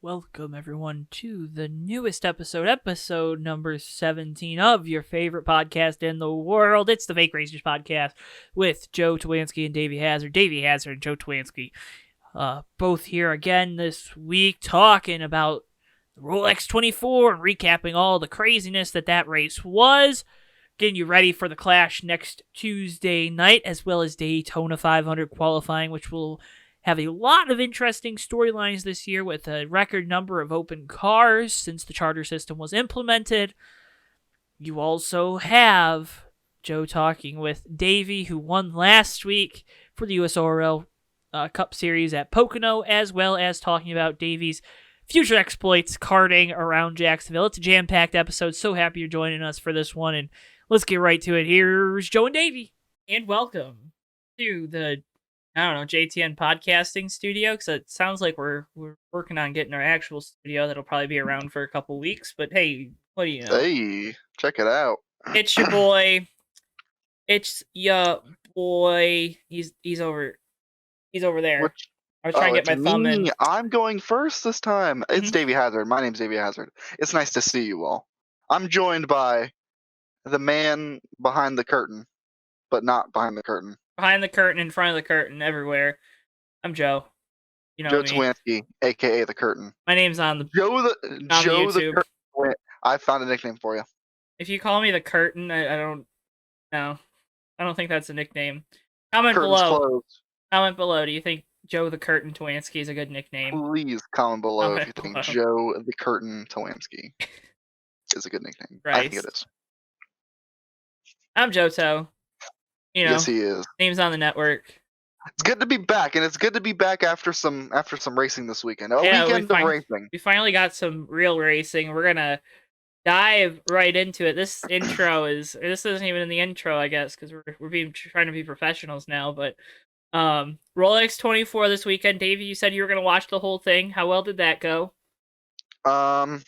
Welcome, everyone, to the newest episode number 17 of your favorite podcast in the world. It's the Fake Racers Podcast with Joe Towanski and Davey Hazard. Davey Hazard and Joe Towanski, both here again this week talking about the Rolex 24 and recapping all the craziness that race was. Getting you ready for the Clash next Tuesday night, as well as Daytona 500 qualifying, which will have a lot of interesting storylines this year with a record number of open cars since the charter system was implemented. You also have Joe talking with Davey, who won last week for the USORL Cup Series at Pocono, as well as talking about Davey's future exploits karting around Jacksonville. It's a jam-packed episode. So happy you're joining us for this one, and let's get right to it. Here's Joe and Davey. And welcome to the JTN podcasting studio, because it sounds like we're working on getting our actual studio that'll probably be around for a couple weeks. But hey, what do you know? Hey, check it out. It's your boy. It's your boy. He's over there. I was trying to get my thumb in. I'm going first this time. It's Davey Hazard. My name's Davey Hazard. It's nice to see you all. I'm joined by the man behind the curtain, but not behind the curtain. Behind the curtain, in front of the curtain, everywhere. I'm Joe. You know Joe Towanski, aka the Curtain. My name's on the Joe the Curtain. I found a nickname for you. If you call me the Curtain, I don't know. I don't think that's a nickname. Comment Curtain's below. Closed. Comment below. Do you think Joe the Curtain Towanski is a good nickname? Please comment below if you think Joe the Curtain Towanski is a good nickname. Right. I think it is. I'm JoeTow. Yes, he is. Names on the network. It's good to be back, and it's good to be back after some racing this weekend. Weekend of racing. We finally got some real racing. We're gonna dive right into it. This isn't even in the intro, I guess, because we're trying to be professionals now. But Rolex 24 this weekend. Davey, you said you were gonna watch the whole thing. How well did that go? I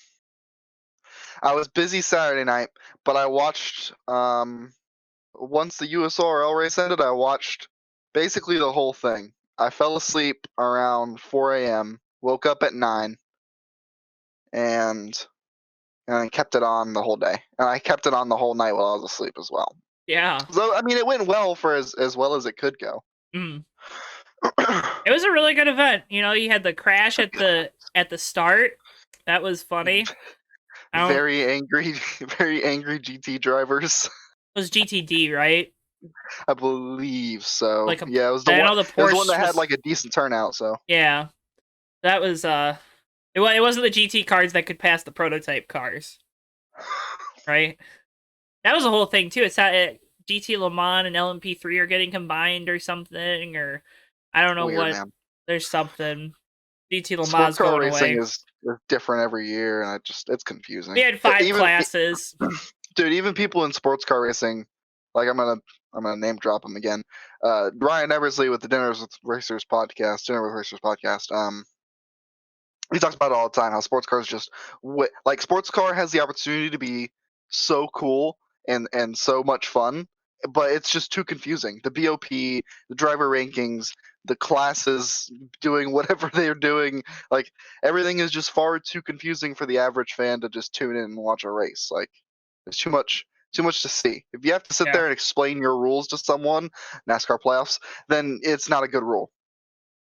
was busy Saturday night, but I watched once the USORL race ended, I watched basically the whole thing. I fell asleep around 4 a.m., woke up at 9, and I kept it on the whole day. And I kept it on the whole night while I was asleep as well. Yeah. So, I mean, it went well for as well as it could go. Mm. It was a really good event. You had the crash at the start. That was funny. Very angry GT drivers. It was GTD, right? I believe so. It was the one that had like a decent turnout. So yeah, that was it wasn't the GT cars that could pass the prototype cars, right? That was the whole thing too. It's how GT Le Mans and LMP3 are getting combined or something, or I don't know what. Man. There's something. GT Le Mans going racing away. is different every year, and it's confusing. We had 5 classes. Dude, even people in sports car racing, like I'm gonna name drop them again. Ryan Eversley with the Dinner with Racers podcast, he talks about it all the time how sports cars sports car has the opportunity to be so cool and so much fun, but it's just too confusing. The BOP, the driver rankings, the classes doing whatever they're doing, like everything is just far too confusing for the average fan to just tune in and watch a race. Like there's too much to see. If you have to sit there and explain your rules to someone, NASCAR playoffs, then it's not a good rule.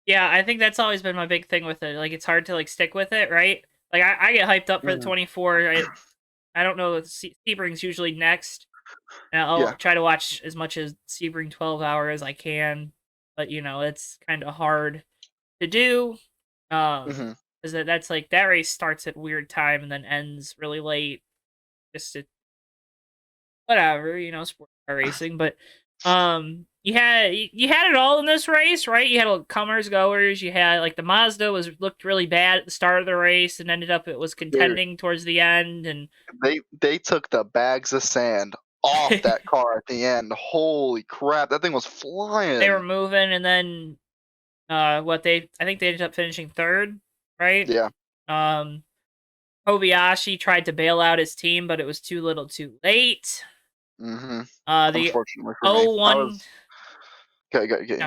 Yeah, I think that's always been my big thing with it. Like, it's hard to stick with it, right? Like, I get hyped up for the 24. I don't know. Sebring's usually next. And I'll try to watch as much as Sebring 12 hour as I can. But, it's kind of hard to do. Because that's that race starts at weird time and then ends really late. Just to whatever, sports car racing, but you had it all in this race, right? You had comers, goers. You had the Mazda looked really bad at the start of the race and ended up it was contending towards the end, and they took the bags of sand off that car at the end. Holy crap, that thing was flying. They were moving, and then I think they ended up finishing third, right? Yeah. Kobayashi tried to bail out his team, but it was too little too late. Mm-hmm. The Unfortunately for 01. me. Okay,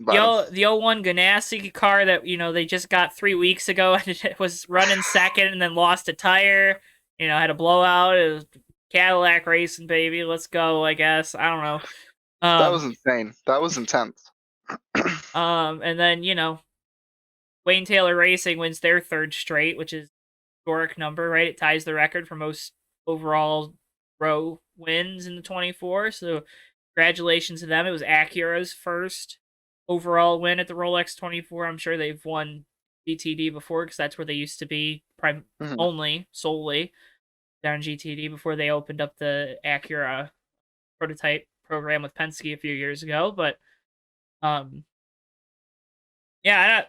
The 01 Ganassi car that, they just got 3 weeks ago and it was running second and then lost a tire, had a blowout. It was Cadillac racing, baby. Let's go, I guess. I don't know. That was insane. That was intense. And then, Wayne Taylor Racing wins their third straight, which is historic number, right? It ties the record for most overall row wins in the 24. So congratulations to them. It was Acura's first overall win at the Rolex 24. I'm sure they've won GTD before because that's where they used to be solely down GTD before they opened up the Acura prototype program with Penske a few years ago. But yeah,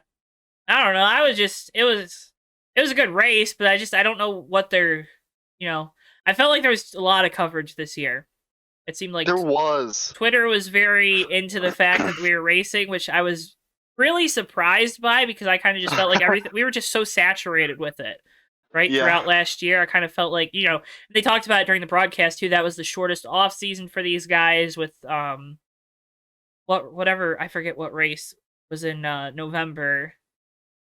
I don't know. It was a good race, but I don't know what they're, I felt like there was a lot of coverage this year. It seemed like there was. Twitter was very into the fact that we were racing, which I was really surprised by because I kind of just felt like everything we were just so saturated with it, right? Yeah. Throughout last year, I kind of felt like, they talked about it during the broadcast too. That was the shortest off season for these guys with whatever, I forget what race was in November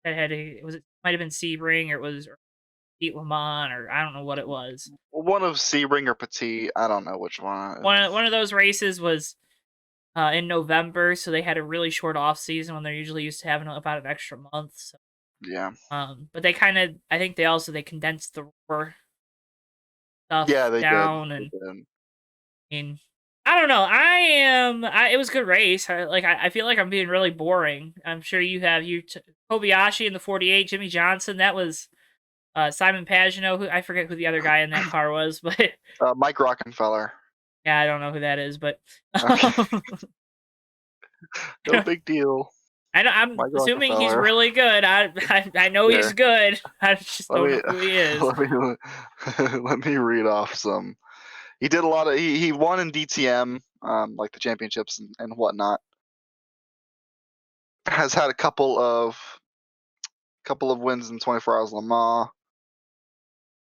that had it might have been Sebring or it was Pete Le Mans or I don't know what it was. One of Sebring or Petit, I don't know which one. One of those races was in November, so they had a really short off season when they're usually used to having about an extra month. So. Yeah. But they I think they condensed the roar stuff they down did. And I mean, I don't know. It was a good race. I feel like I'm being really boring. I'm sure you have Kobayashi in the 48, Jimmy Johnson. That was Simon Pagenaud. Who I forget who the other guy in that car was, but Mike Rockenfeller. Yeah, I don't know who that is, but Okay. No big deal. I'm assuming he's really good. I know he's good. I just don't know who he is. Let me read off some. He did a lot of. He won in DTM, like the championships and whatnot. Has had a couple of wins in 24 Hours Le Mans.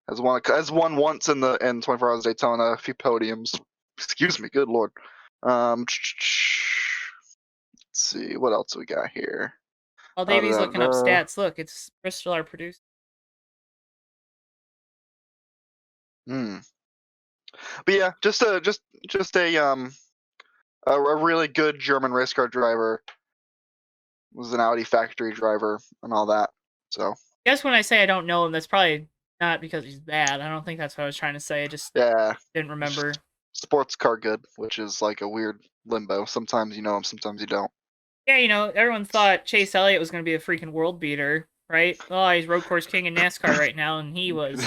Has won once in 24 Hours Daytona. A few podiums. Excuse me, good lord. Let's see what else we got here. While Davey's looking up stats, look, it's Bristol, our producer. But yeah, just a really good German race car driver. Was an Audi factory driver and all that. So I guess when I say I don't know him, that's probably not because he's bad. I don't think that's what I was trying to say. I just didn't remember. Sports car good, which is like a weird limbo. Sometimes you know him, sometimes you don't. Yeah, everyone thought Chase Elliott was going to be a freaking world beater, right? Oh, he's road course king in NASCAR right now, and he was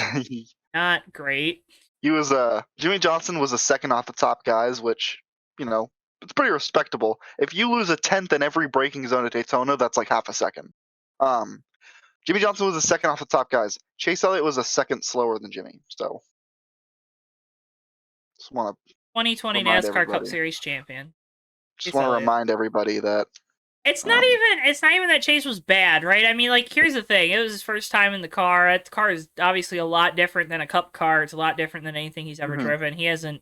not great. He was Jimmy Johnson was a second off the top guys, which it's pretty respectable. If you lose a tenth in every braking zone at Daytona, that's like half a second. Jimmy Johnson was a second off the top guys. Chase Elliott was a second slower than Jimmy. So just want to 2020 NASCAR Cup Series champion. Just want to remind everybody that it's not even that Chase was bad, right? I mean, like, here's the thing. It was his first time in the car. The car is obviously a lot different than a Cup car. It's a lot different than anything he's ever driven. He hasn't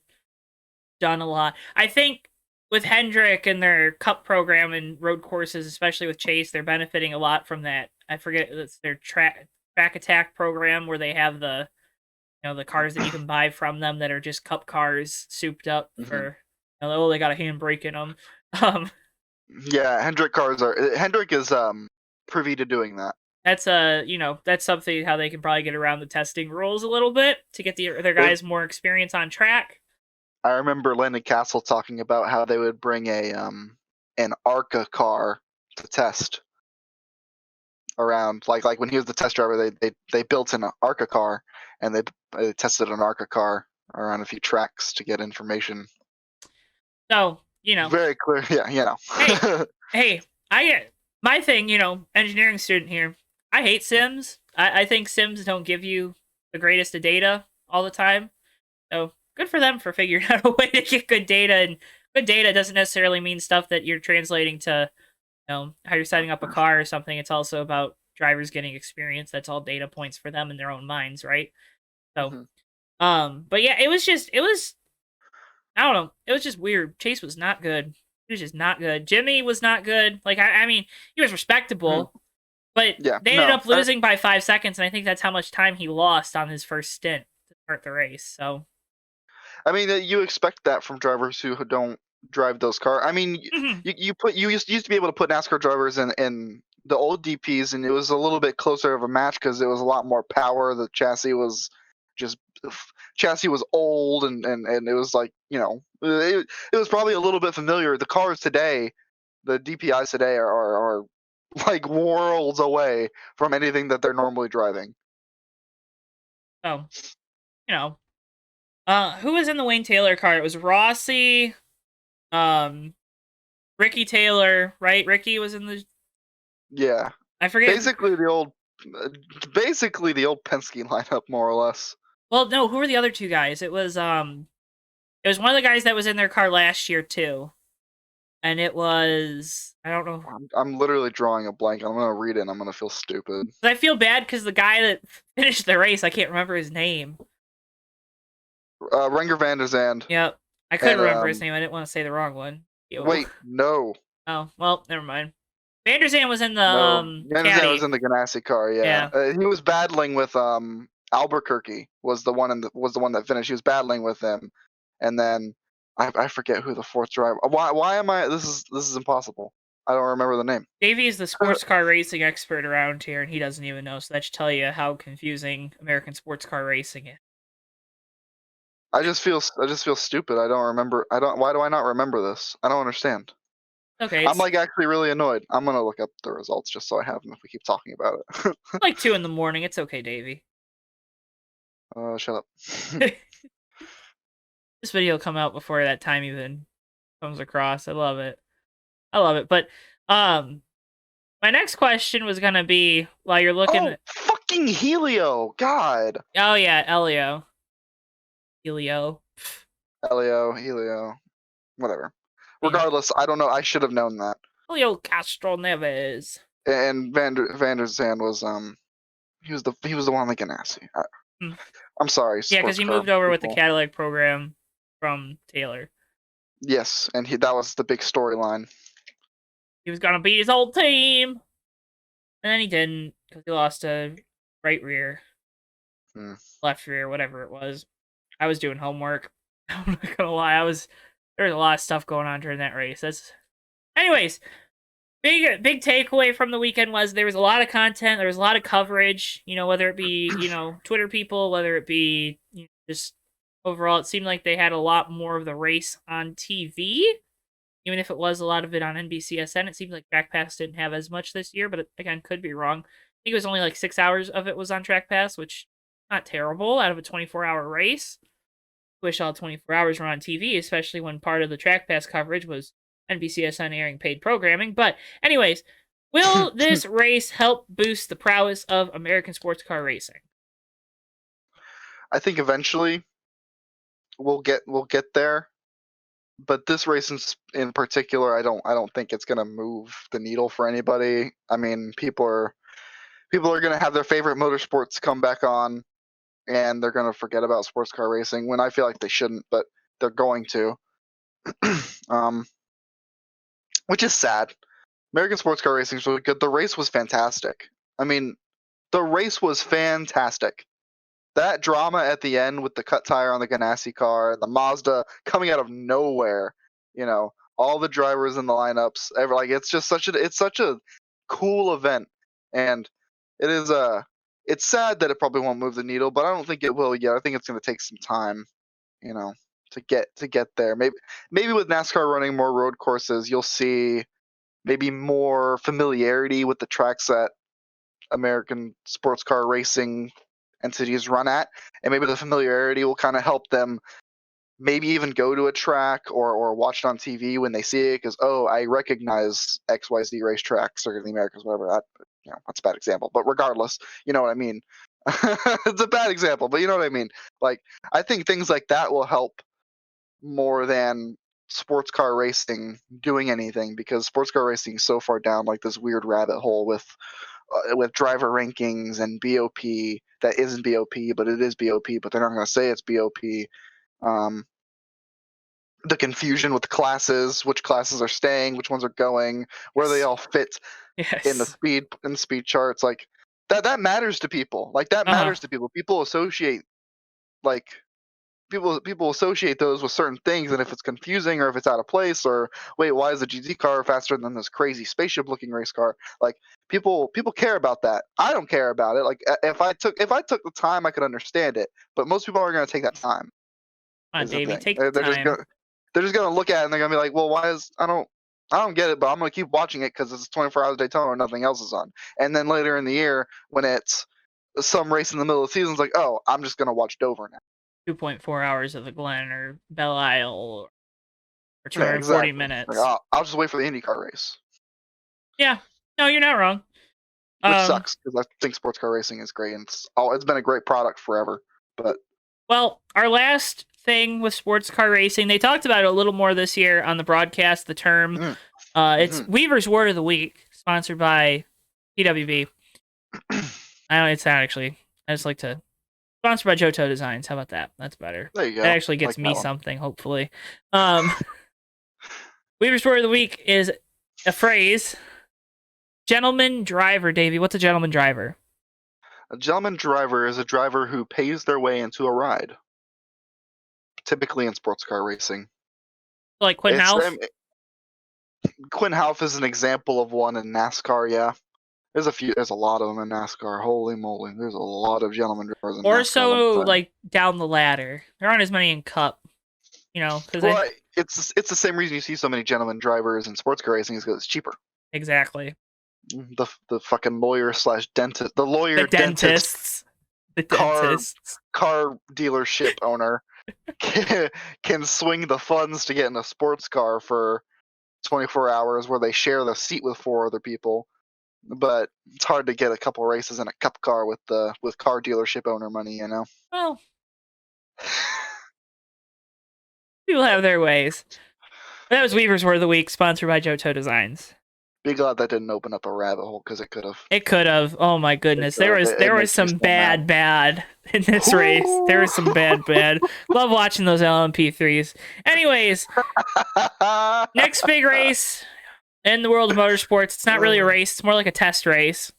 done a lot. I think with Hendrick and their Cup program and road courses, especially with Chase, they're benefiting a lot from that. I forget, it's their track attack program where they have the cars that you can buy from them that are just Cup cars souped up for, they got a handbrake in them. Yeah, Hendrick is privy to doing that. That's that's something how they can probably get around the testing rules a little bit to get their guys more experience on track. I remember Landon Castle talking about how they would bring an ARCA car to test around, like when he was the test driver, they built an ARCA car and they tested an ARCA car around a few tracks to get information. So, very clear. Yeah, hey, I get my thing, engineering student here. I hate sims. I think sims don't give you the greatest of data all the time. So good for them for figuring out a way to get good data. And good data doesn't necessarily mean stuff that you're translating to, how you're setting up a car or something. It's also about drivers getting experience. That's all data points for them in their own minds, right? So, but yeah, it was I don't know. It was just weird. Chase was not good. He was just not good. Jimmy was not good. Like I mean, he was respectable, but Yeah, they ended no. up losing by 5 seconds, and I think that's how much time he lost on his first stint to start the race. So I mean, you expect that from drivers who don't drive those cars. I mean, mhm. you used to be able to put NASCAR drivers in the old DPs, and it was a little bit closer of a match because it was a lot more power. The chassis was just chassis was old, and it was like it was probably a little bit familiar. The cars today, the DPIs today are like worlds away from anything that they're normally driving. So you know, who was in the Wayne Taylor car? It was Rossi, um, Ricky Taylor, right? Ricky was in the. Yeah, I forget. basically the old basically the old Penske lineup, more or less. Well, no, who were the other two guys? It was one of the guys that was in their car last year too, and it was I don't know. I'm literally drawing a blank. I'm gonna read it, and I'm gonna feel stupid. I feel bad because the guy that finished the race, I can't remember his name. Renger van der Zand. Yep, I couldn't And remember his name. I didn't want to say the wrong one. Ew. wait, no, Oh well, never mind. Vanderzan was in the no, van der Zand was caddy. in the Ganassi car. Yeah, Yeah, he was battling with Albuquerque was the one was the one that finished. He was battling with him, and then I forget who the fourth driver. Why am I? This is impossible. I don't remember the name. Davey is the sports car racing expert around here, and he doesn't even know. So that should tell you how confusing American sports car racing is. I just feel stupid. I don't remember. I don't. Why do I not remember this? I don't understand. Okay, I'm it's like actually really annoyed. I'm gonna look up the results just so I have them if we keep talking about it. like 2 in the morning. It's okay, Davey. Shut up. This video will come out before that time even comes across. I love it. I love it. But my next question was gonna be while you're looking. Oh, fucking Helio! God. Oh yeah, Helio. Helio. Whatever. Yeah. Regardless, I don't know. I should have known that. Helio Castro Neves. And Van der Zand was he was the one like Ganassi. Hmm. I'm sorry. Yeah, because he moved over with the Cadillac program from Taylor. Yes, and that was the big storyline. He was gonna beat his old team, and then he didn't because he lost a right rear, left rear, whatever it was. I was doing homework. I'm not gonna lie, there was a lot of stuff going on during that race. Anyways. Big takeaway from the weekend was there was a lot of content. There was a lot of coverage. Whether it be Twitter people, whether it be just overall, it seemed like they had a lot more of the race on TV. Even if it was a lot of it on NBCSN, it seemed like Track Pass didn't have as much this year. But again, could be wrong. I think it was only like 6 hours of it was on Track Pass, which not terrible out of a 24-hour race. Wish all 24 hours were on TV, especially when part of the Track Pass coverage was NBCSN airing paid programming. But anyways, will this race help boost the prowess of American sports car racing? I think eventually we'll get there, but this race in particular, I don't think it's gonna move the needle for anybody. I mean, people are gonna have their favorite motorsports come back on, and they're gonna forget about sports car racing when I feel like they shouldn't, but they're going to. Which is sad. American sports car racing is really good. The race was fantastic. I mean, the race was fantastic. That drama at the end with the cut tire on the Ganassi car, the Mazda coming out of nowhere, all the drivers in the lineups, it's just such a cool event, and it's sad that it probably won't move the needle, but I don't think it will yet. I think it's going to take some time, to get there. Maybe with NASCAR running more road courses, you'll see maybe more familiarity with the tracks that American sports car racing entities run at, and maybe the familiarity will kind of help them maybe even go to a track or watch it on TV when they see it because I recognize XYZ racetrack, Circuit of the Americas, whatever that. That's a bad example, but regardless, you know what I mean. It's a bad example, but you know what I mean. Like, I think things like that will help more than sports car racing doing anything, because sports car racing is so far down like this weird rabbit hole with driver rankings and BOP that isn't BOP, but it is BOP, but they're not going to say it's BOP. the confusion with classes, which classes are staying, which ones are going, where they all fit in the Yes. speed charts. Like that matters to people. Like that Uh-huh. matters to people. People associate like people associate those with certain things, and if it's confusing or if it's out of place, or wait, why is the GT car faster than this crazy spaceship looking race car? Like people care about that. I don't care about it. Like if I took the time, I could understand it, but most people aren't going to take that time. Come on, Is the Davey, thing. take the They're just time. gonna look at it and they're gonna be like, well, why is I don't get it, but I'm gonna keep watching it because it's 24 hours of Daytona and nothing else is on. And then later in the year, when it's some race in the middle of the season, it's like, oh, I'm just gonna watch Dover now. 2.4 hours of the Glen or Belle Isle or Yeah, 240 exactly. Like, minutes. I'll just wait for the IndyCar race, Yeah. No, you're not wrong. which sucks because I think sports car racing is great and it's been a great product forever. But Well, our last thing with sports car racing, they talked about it a little more this year on the broadcast, the term. mm, It's Weaver's Word of the Week, sponsored by PWB. I don't, it's not actually. I just like to. Sponsored by JoeTow Designs. How about that? That's better. there you go. That actually I gets like me that one. something, hopefully. Weaver's Word of the Week is a phrase. Gentleman driver, Davey. What's a gentleman driver? A gentleman driver is a driver who pays their way into a ride, typically in sports car racing. Like Quinn It's Half? Quinn Half is an example of one in NASCAR. Yeah, there's a lot of them in NASCAR. Holy moly, there's a lot of gentleman drivers in Or NASCAR. so, Let me tell you. like, down the ladder. There aren't as many in Cup, because Well, it's the same reason you see so many gentleman drivers in sports car racing is because it's cheaper. Exactly. The fucking lawyer slash dentist, the The lawyer dentist dentists. The car dentists. car dealership owner can swing the funds to get in a sports car for 24 hours where they share the seat with 4 other people. But it's hard to get a couple races in a cup car with car dealership owner money, you know. Well, people have their ways. That was Weaver's Word of the Week, sponsored by JoeTow Designs. Be glad that didn't open up a rabbit hole because it could have. It could have. Oh my goodness, there was It makes me some so mad. bad in this race. There was some bad. Love watching those LMP3s. Anyways, next big race in the world of motorsports. It's not really a race. It's more like a test race.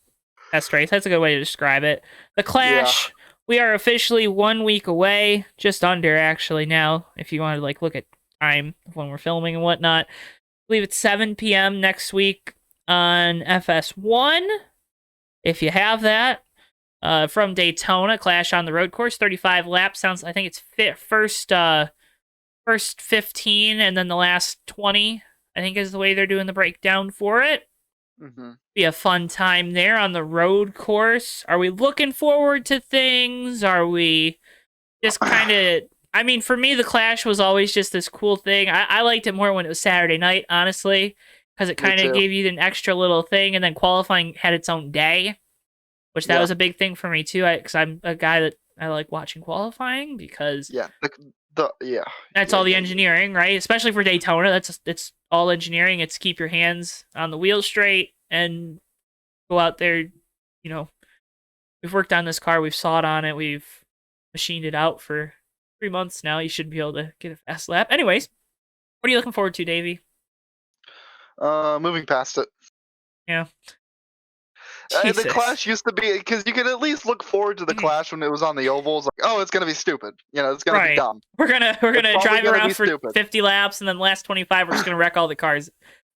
Test race. That's a good way to describe it. The Clash. Yeah. We are officially 1 week away, just under actually now. If you want to look at time when we're filming and whatnot, I believe it's 7 p.m. next week on FS1. If you have that, from Daytona, Clash on the road course, 35 laps. I think it's first 15 and then the last 20. I think is the way they're doing the breakdown for it. Mm-hmm. Be a fun time there on the road course. Are we looking forward to things? Are we just kind of... I mean, for me, the Clash was always just this cool thing. I liked it more when it was Saturday night, honestly, because it kind of gave you an extra little thing, and then qualifying had its own day, which that was a big thing for me, too, because I'm a guy that I like watching qualifying, because that's all the engineering, right? Especially for Daytona, it's all engineering. It's keep your hands on the wheel straight and go out there. We've worked on this car, we've sawed on it, we've machined it out for 3 months now. You should be able to get a fast lap. Anyways, what are you looking forward to, Davey? Moving past it. Yeah. The Clash used to be, because you could at least look forward to the Clash when it was on the ovals. Like, oh, it's gonna be stupid. It's gonna be dumb. We're gonna drive around for 50 laps, and then the last 25 we're just gonna wreck all the cars.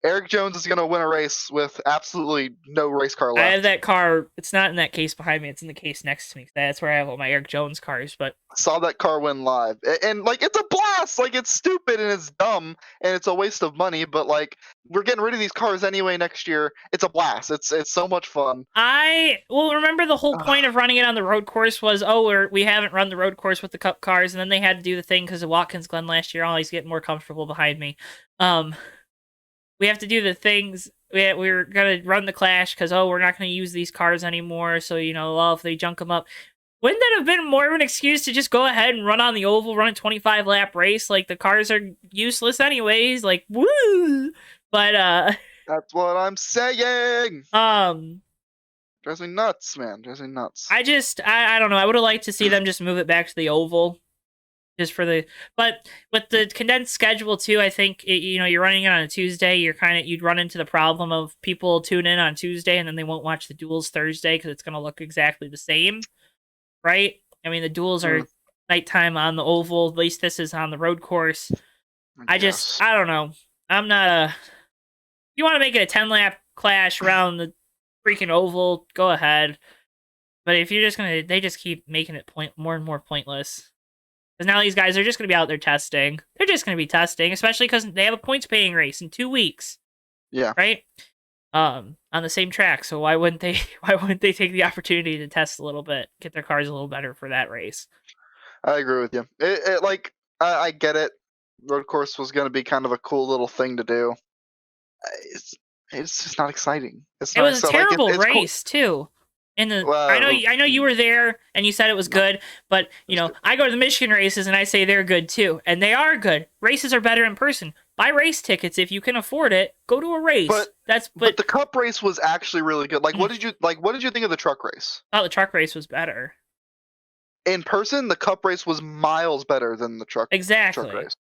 Eric Jones is gonna win a race with absolutely no race car left. I have that car. It's not in that case behind me. It's in the case next to me. That's where I have all my Eric Jones cars. But I saw that car win live, and it's a blast. It's stupid and it's dumb and it's a waste of money. But we're getting rid of these cars anyway next year. It's a blast. It's so much fun. Remember the whole point of running it on the road course was we haven't run the road course with the Cup cars, and then they had to do the thing because of Watkins Glen last year. He's getting more comfortable behind me. We have to do the things. We're going to run the Clash because, we're not going to use these cars anymore. So, if they junk them up. Wouldn't that have been more of an excuse to just go ahead and run on the oval, run a 25-lap race? The cars are useless anyways. Woo! But, that's what I'm saying. Drives me nuts, man. Drives me nuts. I don't know. I would have liked to see them just move it back to the oval. just for the. But with the condensed schedule too, I think you're running it on a Tuesday. You'd run into the problem of people tune in on Tuesday and then they won't watch the duels Thursday because it's going to look exactly the same, right? I mean, the duels are nighttime on the oval. At least this is on the road course. I don't know. I'm not a. You want to make it a 10-lap clash around the freaking oval? Go ahead. But if you're just they just keep making it more and more pointless. Because now these guys are just going to be out there testing. They're just going to be testing, especially because they have a points paying race in 2 weeks. Yeah. Right. On the same track. So why wouldn't they? Why wouldn't they take the opportunity to test a little bit, get their cars a little better for that race? I agree with you. I get it. Road course was going to be kind of a cool little thing to do. It's just not exciting. It was a terrible race too. I know you were there and you said it was good, but I go to the Michigan races and I say they're good too, and they are good. Races are better in person. Buy race tickets if you can afford it. Go to a race. But the Cup race was actually really good. What did you think of the truck race? Oh, the truck race was better. In person, the Cup race was miles better than the truck race.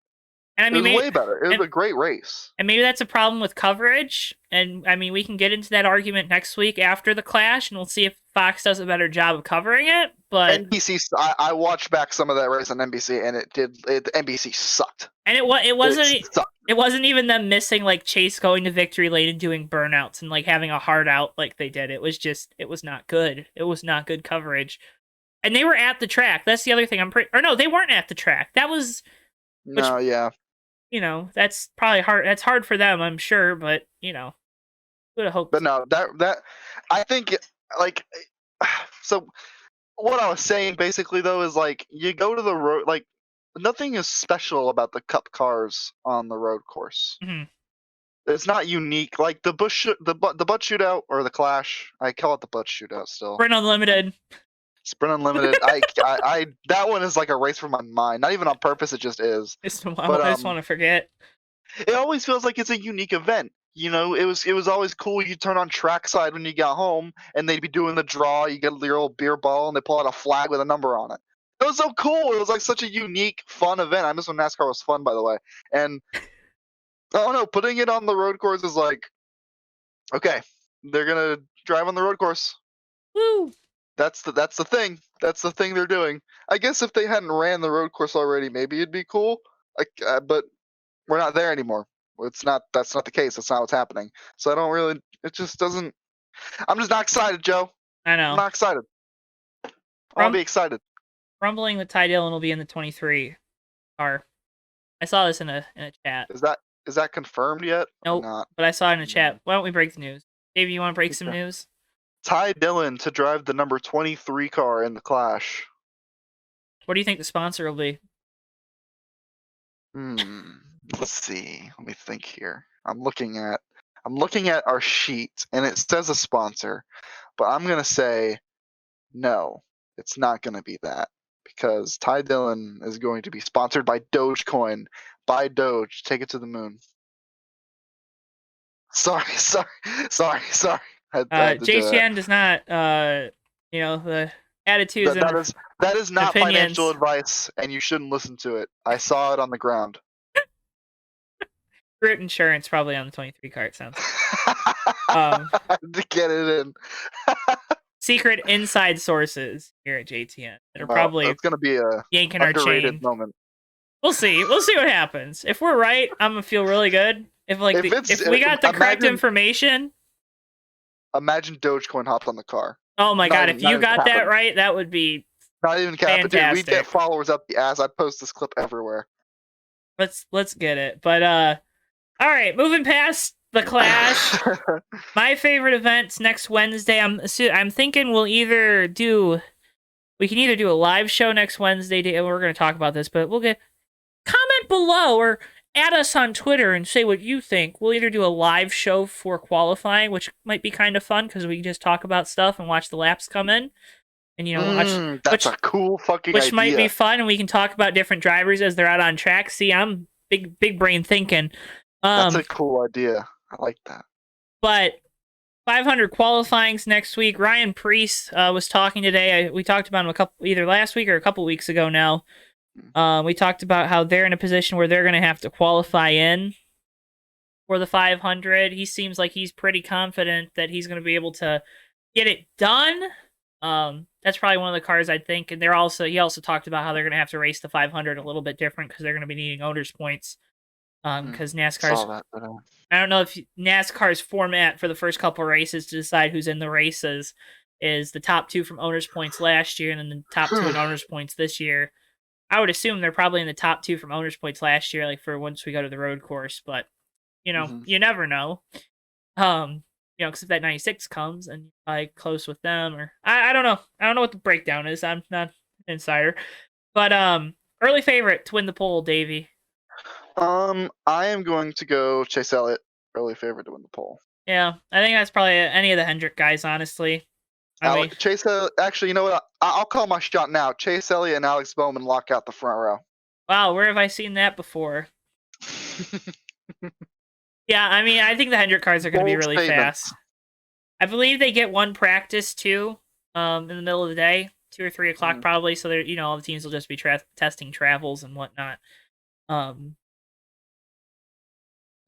And it was way better. It was a great race. And maybe that's a problem with coverage. And I mean, we can get into that argument next week after the clash, and we'll see if Fox does a better job of covering it. But NBC, I watched back some of that race on NBC, and NBC sucked. And it wasn't even them missing Chase going to victory lane and doing burnouts and having a hard out like they did. It was not good. It was not good coverage. And they were at the track. That's the other thing. No, they weren't at the track. That was. Yeah. That's probably hard. That's hard for them, I'm sure, but would have hoped. But no, that I think so. What I was saying basically though is you go to the road, nothing is special about the Cup cars on the road course. Mm-hmm. It's not unique. Like the butt shootout or the clash. I call it the butt shootout still. Sprint Unlimited. Sprint Unlimited. I that one is like a race from my mind. Not even on purpose. It just is. I just want to forget. It always feels like it's a unique event. It was always cool. You turn on trackside when you got home, and they'd be doing the draw. You get your old beer bottle, and they pull out a flag with a number on it. It was so cool. It was such a unique, fun event. I miss when NASCAR was fun, by the way. And I don't know, putting it on the road course is okay, they're gonna drive on the road course. Woo! That's the thing. That's the thing they're doing. I guess if they hadn't ran the road course already, maybe it'd be cool. But we're not there anymore. That's not the case. That's not what's happening. So I don't really. It just doesn't. I'm just not excited, Joe. I know. I'm not excited. I want to be excited. Rumbling with Ty Dillon will be in the 23 car. I saw this in a chat. Is that confirmed yet? Nope. Not? But I saw it in a chat. Why don't we break the news? Dave, you want to break some news? Ty Dillon to drive the number 23 car in the Clash. What do you think the sponsor will be? Let's see. Let me think here. I'm looking at our sheet, and it says a sponsor, but I'm gonna say no. It's not gonna be that because Ty Dillon is going to be sponsored by Dogecoin. Buy Doge, take it to the moon. Sorry. JTN does not, the attitudes that is not opinions. Financial advice, and you shouldn't listen to it. I saw it on the ground. Grit Insurance probably on the 23 car, it sounds to get it in. Secret inside sources here at JTN that are probably it's gonna be a yanking our chain moment. We'll see what happens. If we're right, I'm gonna feel really good. If we got the correct information. Imagine Dogecoin hopped on the car. Oh my god! If you got that right, that would be not even capping. Dude, we'd get followers up the ass. I'd post this clip everywhere. Let's get it. But all right, moving past the Clash. My favorite event's next Wednesday. I'm thinking we can either do a live show next Wednesday. We're going to talk about this, but comment below or add us on Twitter and say what you think. We'll either do a live show for qualifying, which might be kind of fun because we can just talk about stuff and watch the laps come in. And that's a cool fucking idea. Which might be fun, and we can talk about different drivers as they're out on track. See, I'm big brain thinking. That's a cool idea. I like that. But 500 qualifying's next week. Ryan Preece was talking today. We talked about him either last week or a couple weeks ago now. We talked about how they're in a position where they're going to have to qualify in for the 500. He seems like he's pretty confident that he's going to be able to get it done. That's probably one of the cars I'd think. And he also talked about how they're going to have to race the 500 a little bit different because they're going to be needing owners points. Because NASCAR's, I don't know if NASCAR's format for the first couple races to decide who's in the races is the top 2 from owners points last year and then the top 2 in owners points this year. I would assume they're probably in the top 2 from owners points last year, like for once we go to the road course, but you never know. Because if that 96 comes and you're close with them, or I don't know. I don't know what the breakdown is. I'm not an insider. But early favorite to win the poll, Davey. I am going to go Chase Elliott, early favorite to win the poll. Yeah, I think that's probably any of the Hendrick guys, honestly. Chase, actually, you know what? I'll call my shot now. Chase Elliott and Alex Bowman lock out the front row. Wow, where have I seen that before? Yeah, I mean, I think the Hendrick cars are going to be really fast. I believe they get one practice too, in the middle of the day, 2 or 3 o'clock probably. So they're, all the teams will just be testing travels and whatnot. I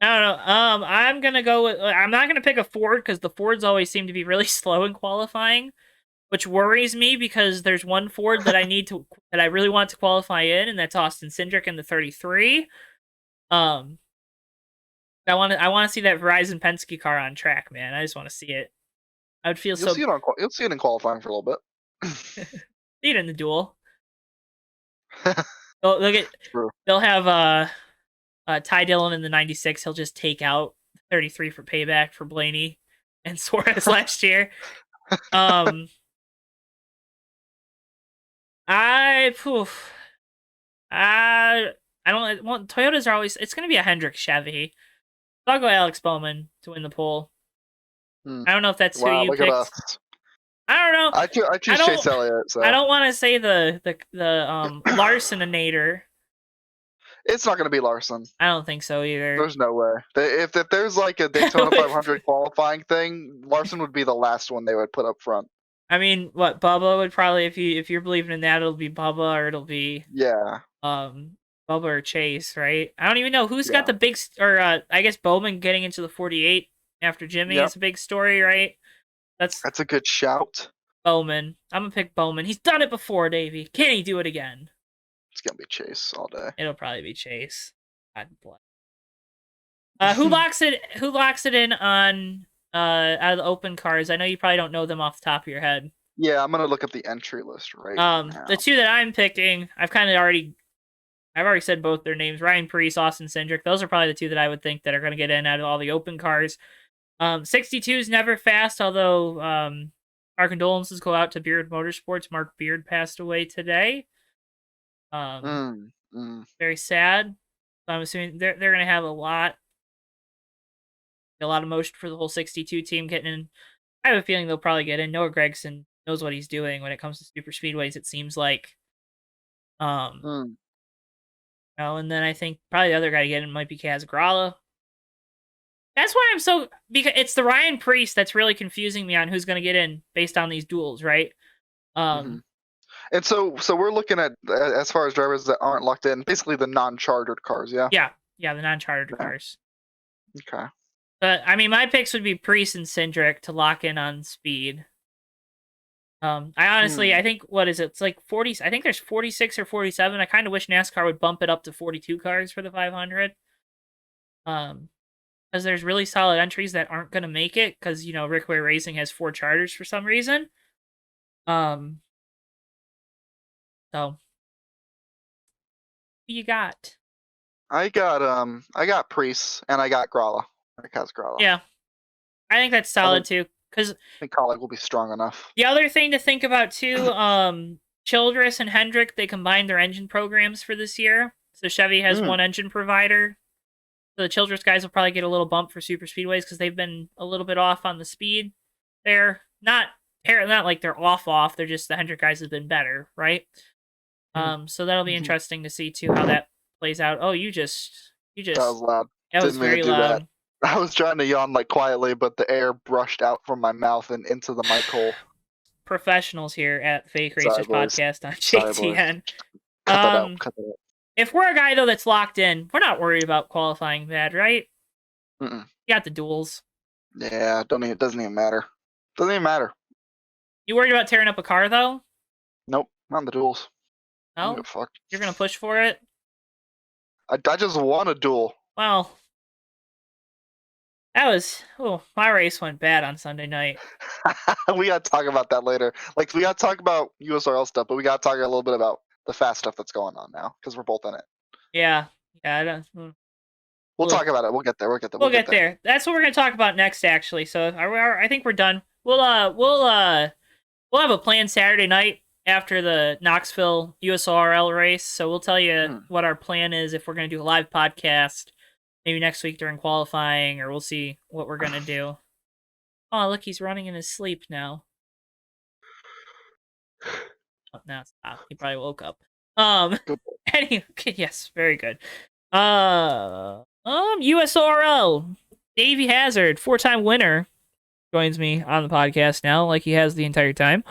don't know. I'm gonna go with. I'm not gonna pick a Ford because the Fords always seem to be really slow in qualifying, which worries me because there's one Ford that that I really want to qualify in, and that's Austin Cindric in the 33. I want to see that Verizon Penske car on track, man. I just want to see it. I would feel you'll see it in qualifying for a little bit. See it in the duel. They'll have Ty Dillon in the 96. He'll just take out 33 for payback for Blaney and Suarez last year. I don't want Toyotas are always. It's going to be a Hendrick Chevy. I'll go Alex Bowman to win the poll. I don't know if that's who you picked. I don't know. I choose Chase Elliott. So. I don't want to say the Larsonator. It's not going to be Larson. I don't think so either. There's no way. If there's like a Daytona 500 qualifying thing, Larson would be the last one they would put up front. I mean, what Bubba would probably, if you're believing in that, it'll be Bubba or it'll be Bubba or Chase, right? I don't even know who's got the big, or I guess Bowman getting into the 48 after Jimmy is a big story, right? That's a good shout. Bowman. I'm gonna pick Bowman. He's done it before, Davey. Can he do it again? It's gonna be Chase all day. It'll probably be Chase. Who locks it in on out of the open cars? I know you probably don't know them off the top of your head. Yeah, I'm gonna look at the entry list right now. The two that I'm picking, I've already said both their names. Ryan Preece, Austin Cindric. Those are probably the two that I would think that are going to get in out of all the open cars. 62 is never fast, although our condolences go out to Beard Motorsports. Mark Beard passed away today. Very sad. So I'm assuming they're going to have a lot of motion for the whole 62 team getting in. I have a feeling they'll probably get in. Noah Gragson knows what he's doing when it comes to super speedways, it seems like. And then I think probably the other guy to get in might be Kaz Grala. That's why because it's the Ryan Preece that's really confusing me on who's going to get in based on these duels, right? And so we're looking at, as far as drivers that aren't locked in, basically the non-chartered cars, yeah? Yeah, the non-chartered cars. Okay. But, I mean, my picks would be Preece and Cindric to lock in on speed. I honestly, I think, what is it? It's like 40, I think there's 46 or 47. I kind of wish NASCAR would bump it up to 42 cars for the 500. Because there's really solid entries that aren't going to make it, because, Rickway Racing has 4 charters for some reason. So, who you got? I got Preece, and I got Grala. Yeah. I think that's solid, too. Because I think Colleague will be strong enough. The other thing to think about too, Childress and Hendrick, they combined their engine programs for this year. So Chevy has one engine provider. So the Childress guys will probably get a little bump for super speedways because they've been a little bit off on the speed. They're not like they're off. They're just the Hendrick guys have been better, right? So that'll be interesting to see too how that plays out. Oh, you just that was loud. That was very loud. That. I was trying to yawn quietly, but the air brushed out from my mouth and into the mic hole. Professionals here at Fake Racers Podcast on JTN. Cut that out. Cut that out. If we're a guy though that's locked in, we're not worried about qualifying bad, right? Mm-mm. You got the duels. Yeah, it doesn't even matter. Doesn't even matter. You worried about tearing up a car though? Nope, not in the duels. I don't No? give a fuck. You're gonna push for it? I just won a duel. Well, my race went bad on Sunday night. We gotta talk about that later. Like, we gotta talk about USORL stuff, but we gotta talk a little bit about the fast stuff that's going on now, because we're both in it. Yeah, I don't. We'll talk about it. We'll get there. We'll get there. That's what we're gonna talk about next, actually. So I think we're done. We'll have a plan Saturday night after the Knoxville USORL race. So we'll tell you what our plan is if we're gonna do a live podcast, maybe next week during qualifying, or we'll see what we're gonna do. Oh, look, he's running in his sleep now. Oh, now stop. He probably woke up. Anyway, yes, very good. USORL. Davey Hazard, 4-time winner, joins me on the podcast now, like he has the entire time.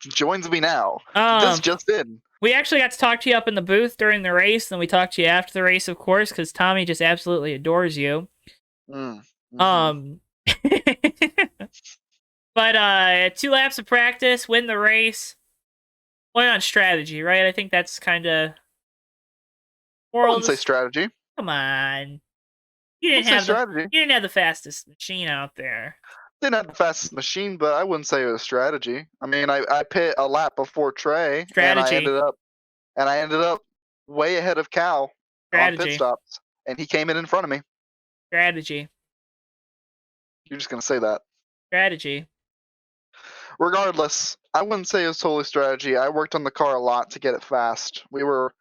Joins me now. This just in. We actually got to talk to you up in the booth during the race, and we talked to you after the race, of course, because Tommy just absolutely adores you. Mm-hmm. But 2 laps of practice, win the race. Point on strategy, right? I think that's kind of. I wouldn't say strategy. Come on, you didn't have the fastest machine out there. Didn't have the fastest machine, but I wouldn't say it was strategy. I mean, I pit a lap before Trey, and I ended up way ahead of Cal on pit stops, and he came in front of me. Strategy. You're just gonna say that. Strategy. Regardless, I wouldn't say it was totally strategy. I worked on the car a lot to get it fast. We were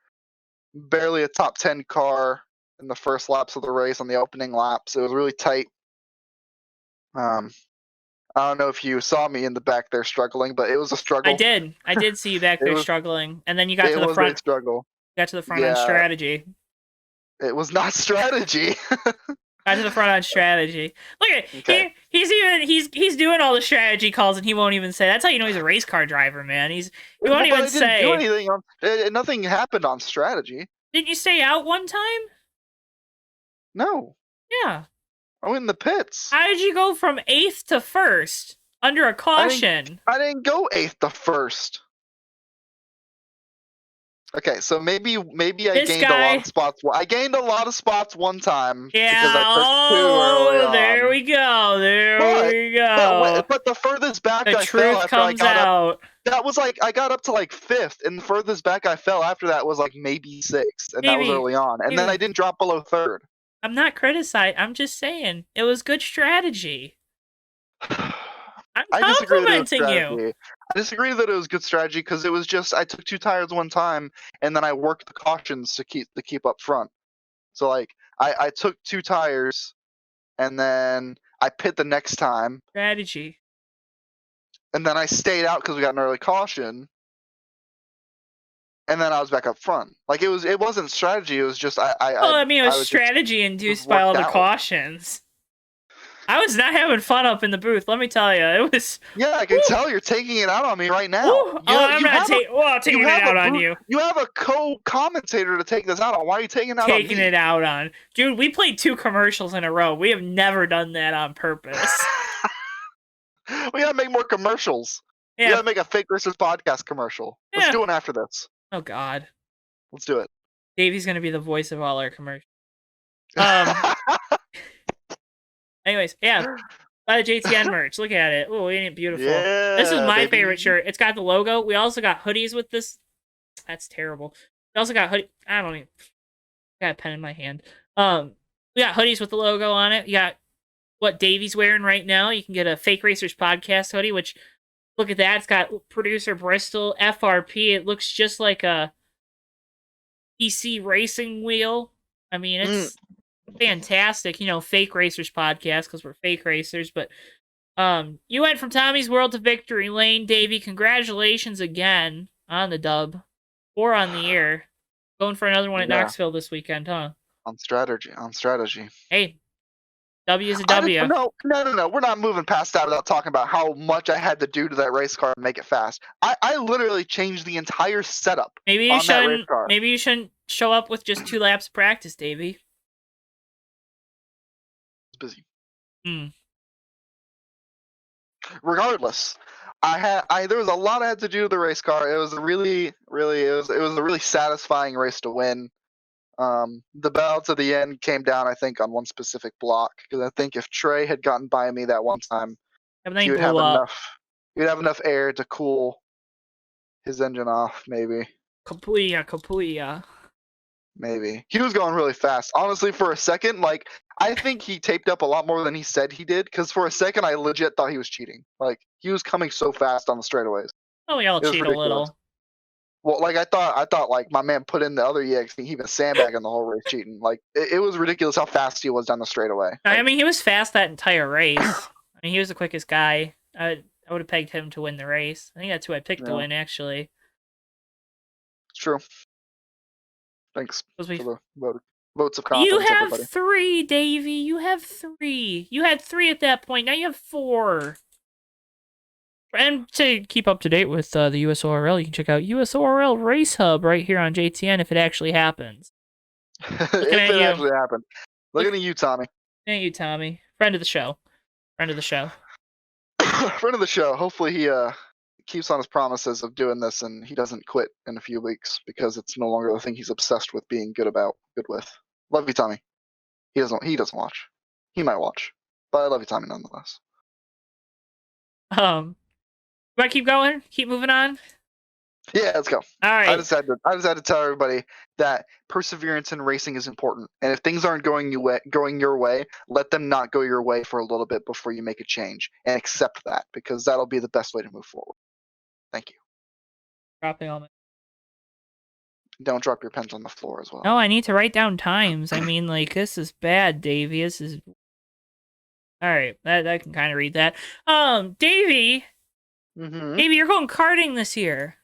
barely a top 10 car in the first laps of the race on the opening laps. It was really tight. I don't know if you saw me in the back there struggling, but it was a struggle. I did see you back there struggling, and then you got to the front. It was a struggle. Got to the front on strategy. It was not strategy. Got to the front on strategy. Look at he's doing all the strategy calls, and he won't even say. That's how you know he's a race car driver, man. He won't even say. Didn't do anything nothing happened on strategy. Didn't you stay out one time? No. Yeah. I went in the pits. How did you go from 8th to 1st under a caution? I didn't go 8th to 1st. Okay, so maybe I gained a lot of spots. I gained a lot of spots one time. Yeah. There we go. We go. But the furthest back I fell after I got up. That was like I got up to like 5th, and the furthest back I fell after that was like maybe 6th, and that was early on. And then I didn't drop below 3rd. I'm not criticizing. I'm just saying it was good strategy. I'm complimenting you. I disagree that it was good strategy because it was just I took 2 tires one time and then I worked the cautions to keep up front. So like I took 2 tires and then I pit the next time. Strategy. And then I stayed out because we got an early caution. And then I was back up front. Like it wasn't strategy. It was just it was strategy induced by all the cautions. I was not having fun up in the booth. Let me tell you, it was. Yeah, I can tell you're taking it out on me right now. I'm not taking it out on you. You have a co-commentator to take this out on. Why are you taking it out on me? Taking it out on, dude. We played 2 commercials in a row. We have never done that on purpose. We gotta make more commercials. Yeah. We gotta make a Fake Racers podcast commercial. Yeah. Let's do one after this. Oh God. Let's do it. Davey's gonna be the voice of all our commercials. Anyways, yeah. Buy the JTN merch. Look at it. Oh, ain't it beautiful? Yeah, this is my favorite shirt. It's got the logo. We also got hoodies with this. That's terrible. We also got hoodie. I don't even. I got a pen in my hand. We got hoodies with the logo on it. You got what Davey's wearing right now. You can get a Fake Racers podcast hoodie, which look at that. It's got producer Bristol FRP. It looks just like a PC racing wheel. I mean, it's fantastic. You know, Fake Racers podcast because we're fake racers. But you went from Tommy's World to Victory Lane, Davey. Congratulations again on the dub or on the year. Going for another one at Knoxville this weekend, huh? On strategy. Hey, W is a W. No. We're not moving past that without talking about how much I had to do to that race car to make it fast. I literally changed the entire setup on that race car. Maybe you shouldn't show up with just 2 laps of practice, Davey. Busy. Regardless, there was a lot I had to do to the race car. It was a really satisfying race to win. The balance at the end came down, I think, on one specific block, because I think if Trey had gotten by me that one time, Everything he would blew have up. enough. He'd have enough air to cool his engine off, maybe. Kapuya. Maybe. He was going really fast. Honestly, for a second, like, I think he taped up a lot more than he said he did, because for a second I legit thought he was cheating. Like, he was coming so fast on the straightaways. Oh, we all It was cheat a ridiculous. little. Well, like, I thought like my man put in the other EX thing, he was sandbagging the whole race cheating. Like, it was ridiculous how fast he was down the straightaway. Like, I mean, he was fast that entire race. I mean, he was the quickest guy. I would have pegged him to win the race. I think that's who I picked to win, actually. It's true. Thanks for the votes of confidence, You have everybody. 3, Davey. You have 3. You had 3 at that point. Now you have 4. And to keep up to date with the USORL, you can check out USORL Race Hub right here on JTN if it actually happens. If it actually happened. Looking at you, Tommy. Thank you, Tommy. Friend of the show. Friend of the show. Friend of the show. Hopefully he keeps on his promises of doing this and he doesn't quit in a few weeks, because it's no longer the thing he's obsessed with being good with. Love you, Tommy. He doesn't watch. He might watch. But I love you, Tommy, nonetheless. Do I keep going? Keep moving on? Yeah, let's go. All right. I just had to tell everybody that perseverance in racing is important, and if things aren't going your way, let them not go your way for a little bit before you make a change, and accept that, because that'll be the best way to move forward. Thank you. Dropping all my. Don't drop your pens on the floor as well. No, I need to write down times. I mean, like, this is bad, Davey. This is. All right, I can kind of read that. Davey. Mm-hmm. Davey, you're going karting this year.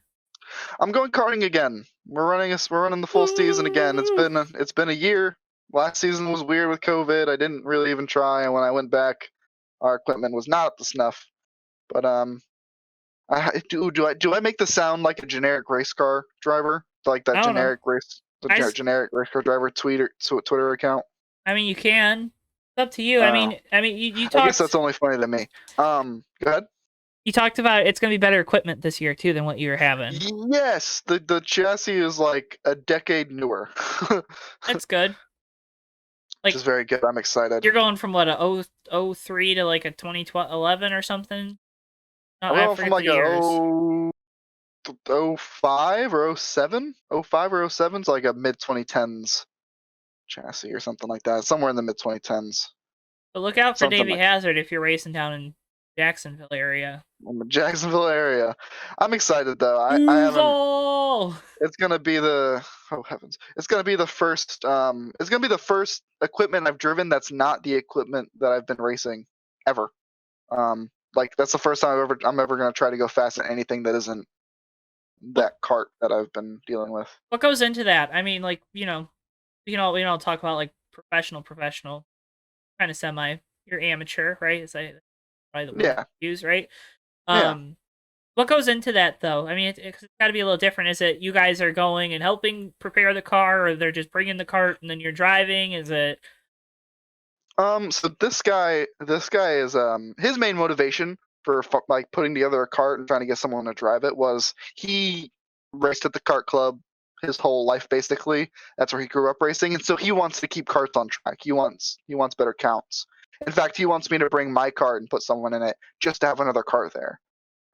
I'm going karting again. We're running the full season again. It's been a year. Last season was weird with COVID. I didn't really even try, and when I went back, our equipment was not up to snuff. But do I make this sound like a generic race car driver, like that generic race car driver Twitter account? I mean, you can. It's up to you. I mean, you talked. I guess that's only funny to me. Go ahead. You talked about it's going to be better equipment this year, too, than what you were having. Yes, the chassis is like a decade newer. That's good. Which is very good. I'm excited. You're going from, what, a 03 to like a 2011 or something? I'm going from like a 05 or 07? 05 or 07 to like a mid-2010s chassis or something like that. Somewhere in the mid-2010s. But look out for Davey Hazard if you're racing down in Jacksonville area. Jacksonville area. I'm excited though. I haven't. It's gonna be It's gonna be the first. It's gonna be the first equipment I've driven that's not the equipment that I've been racing ever. Like that's the first time I'm ever gonna try to go fast at anything that isn't that kart that I've been dealing with. What goes into that? I mean, like we don't talk about like professional, kind of semi. You're amateur, right? Is that probably the word you use, right? What goes into that though? I mean, it's got to be a little different. Is it you guys are going and helping prepare the car, or they're just bringing the cart and then you're driving? Is it? So this guy is his main motivation for like putting together a cart and trying to get someone to drive it was he raced at the kart club his whole life basically. That's where he grew up racing, and so he wants to keep karts on track. He wants better counts. In fact, he wants me to bring my cart and put someone in it just to have another cart there.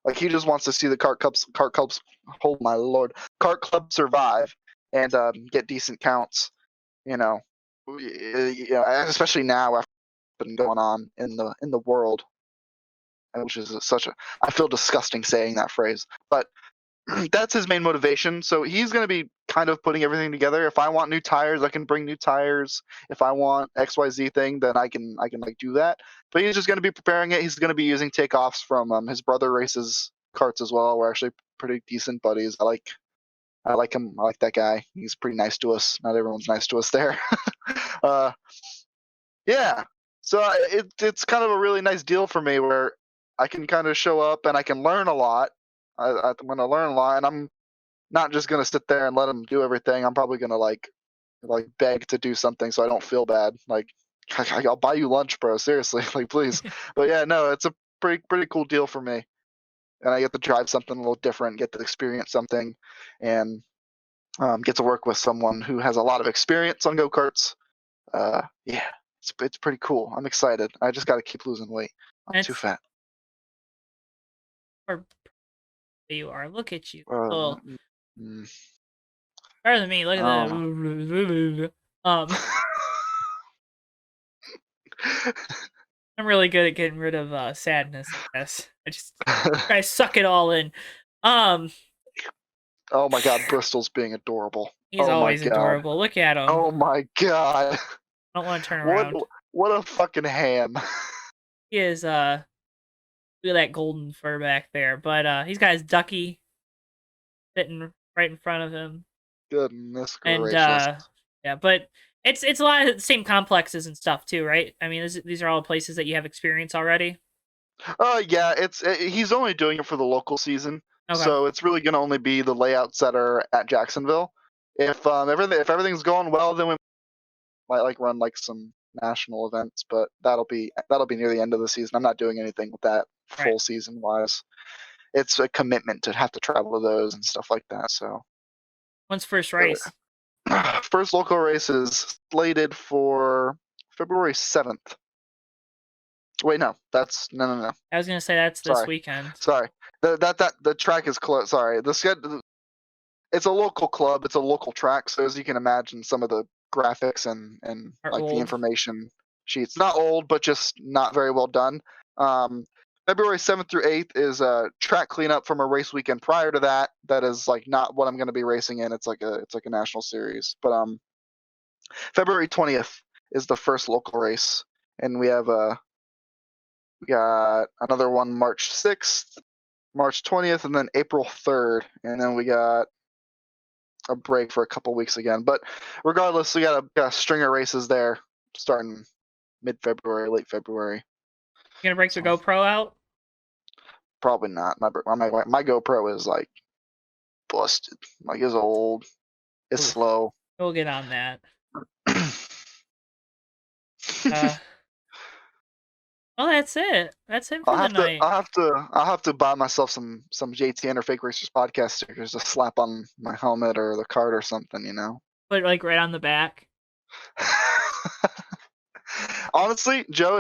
Like he just wants to see the kart clubs. Oh my lord, kart club survive and get decent counts. Especially now after what's been going on in the world, which is I feel disgusting saying that phrase, but that's his main motivation. So he's going to be kind of putting everything together. If I want new tires, I can bring new tires. If I want XYZ thing, then I can like do that. But he's just going to be preparing it. He's going to be using takeoffs from his brother races karts as well. We're actually pretty decent buddies. I like him. I like that guy. He's pretty nice to us. Not everyone's nice to us there. Yeah. So it's kind of a really nice deal for me where I can kind of show up and I can learn a lot. I'm going to learn a lot, and I'm not just going to sit there and let them do everything. I'm probably going to like beg to do something so I don't feel bad. Like, I'll buy you lunch, bro. Seriously, like please. But yeah, no, it's a pretty cool deal for me, and I get to drive something a little different, get to experience something, and get to work with someone who has a lot of experience on go-karts. Yeah, it's pretty cool. I'm excited. I just got to keep losing weight. I'm too fat. Or you are. Look at you. Uh, Oh, mm, better than me. Look at I that. don't know. I'm really good at getting rid of sadness. I guess I just try to suck it all in. Um, Oh my God, Bristol's being adorable. he's Oh my always God. adorable. Look at him. Oh my God. I don't want to turn What around. what a fucking ham. He is look at that golden fur back there. But he's got his ducky sitting right in front of him. Goodness And gracious. yeah, but it's a lot of the same complexes and stuff too, right? I mean, these are all places that you have experience already. Yeah, he's only doing it for the local season, Okay, so it's really gonna only be the layouts that are at Jacksonville. If everything's going well, then we might like run like some national events, but that'll be near the end of the season. I'm not doing anything with that right. full season wise. It's a commitment to have to travel to those and stuff like that. So When's first race? first local race is slated for February 7th. Wait, no, that's no. I was gonna say that's this Sorry, weekend. sorry. The track is close. Sorry, it's a local club. It's a local track. So as you can imagine, some of the graphics and Are like the old. information sheets, not old, but just not very well done. Um, February 7th through 8th is a track cleanup from a race weekend prior to that. That is like not what I'm going to be racing in. It's like a national series. But February 20th is the first local race, and we got another one March 6th, March 20th, and then April 3rd, and then we got a break for a couple weeks again. But regardless, we got a string of races there starting mid-February, late February. You gonna break the So GoPro out? probably not. My GoPro is like busted. Like it's old. It's Oof. slow. We'll get on that. Uh, well, that's it. That's it for the night. I'll have to buy myself some JTN or Fake Racers podcast stickers to slap on my helmet or the card or something, you know. Put it like right on the back. Honestly, Joe,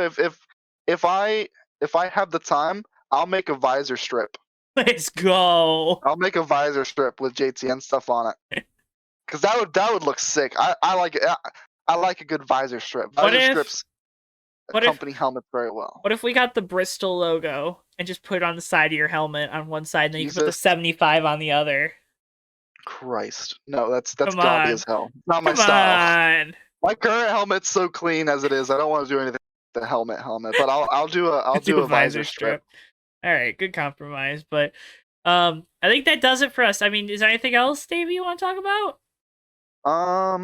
if I have the time, I'll make a visor strip. Let's go. I'll make a visor strip with JTN stuff on it, because that would look sick. I like it. I like a good visor strip. Visor strips accompany helmets very well. What if we got the Bristol logo and just put it on the side of your helmet on one side, and then you can put the Jesus 75 on the other? Christ, no, that's Come gaudy on. as hell. Not my Come style. on. My current helmet's so clean as it is. I don't want to do anything with the helmet, but I'll do a visor strip. All right, good compromise. But I think that does it for us. I mean, is there anything else, Davey, you want to talk about? I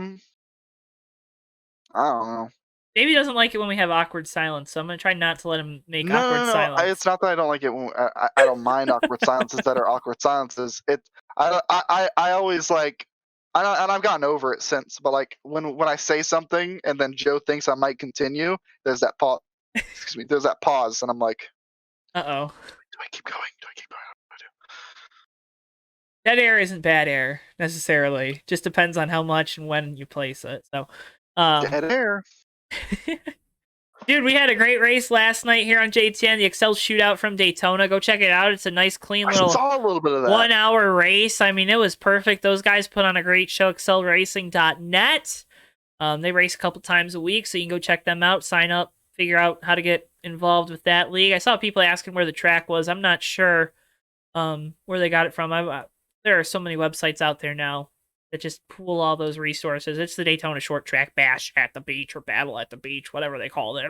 don't know. Davey doesn't like it when we have awkward silence, so I'm gonna try not to let him make awkward No. silence. It's not that I don't like it. I don't mind awkward silences that are awkward silences. I always like, and I've gotten over it since. But like when I say something and then Joe thinks I might continue, there's that pause. Excuse me. There's that pause, and I'm like, Uh-oh. Do I keep going? Do I keep going? Dead air isn't bad air necessarily. Just depends on how much and when you place it. So, Dead air. Dude, we had a great race last night here on JTN, the Excel Shootout from Daytona. Go check it out. It's a nice, clean I saw a little bit of that. 1 hour race. I mean, it was perfect. Those guys put on a great show, excelracing.net. They race a couple times a week, so you can go check them out, sign up, figure out how to get involved with that league. I saw people asking where the track was. I'm not sure where they got it from. There are so many websites out there now that just pool all those resources. It's the Daytona Short Track Bash at the beach or Battle at the beach, whatever they call it.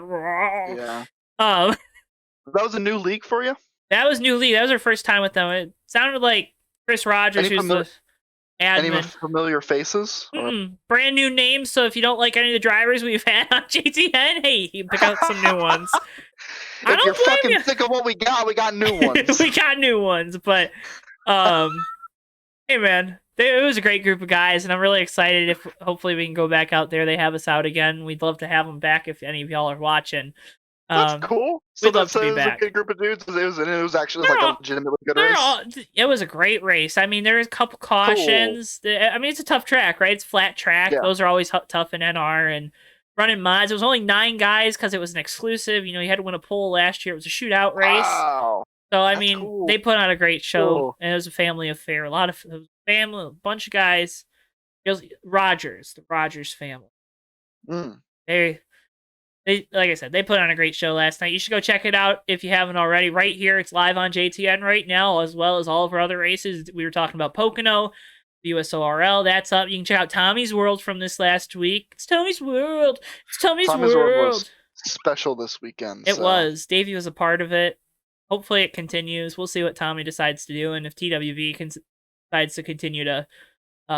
Yeah. That was a new league for you? That was new league. That was our first time with them. It sounded like Chris Rogers, Any admin. familiar faces? Brand new names, so if you don't like any of the drivers we've had on JTN, hey, you pick out some new ones. I If you're don't blame fucking you. sick of what we got new ones. We got new ones, but hey man, it was a great group of guys, and I'm really excited if hopefully we can go back out there. They have us out again. We'd love to have them back if any of y'all are watching. That's cool. So We'd love to be it was back. a good group of dudes. It was actually like a legitimately good race. It was a great race. I mean, there's a couple cautions. Cool. I mean, it's a tough track, right? It's flat track. Yeah. Those are always tough in NR, and running mods. It was only 9 guys because it was an exclusive. You know, you had to win a pole last year. It was a shootout race. Wow. So I mean, cool. They put on a great show, and it was a family affair. A lot of family, a bunch of guys. It was the Rogers family. They like I said, they put on a great show last night. You should go check it out if you haven't already. Right here, it's live on JTN right now, as well as all of our other races. We were talking about Pocono, USORL. That's up. You can check out Tommy's World from this last week. It's Tommy's World. It's Tommy's World. Was special this weekend. It was. Davey was a part of it. Hopefully it continues. We'll see what Tommy decides to do, and if TWV decides to continue to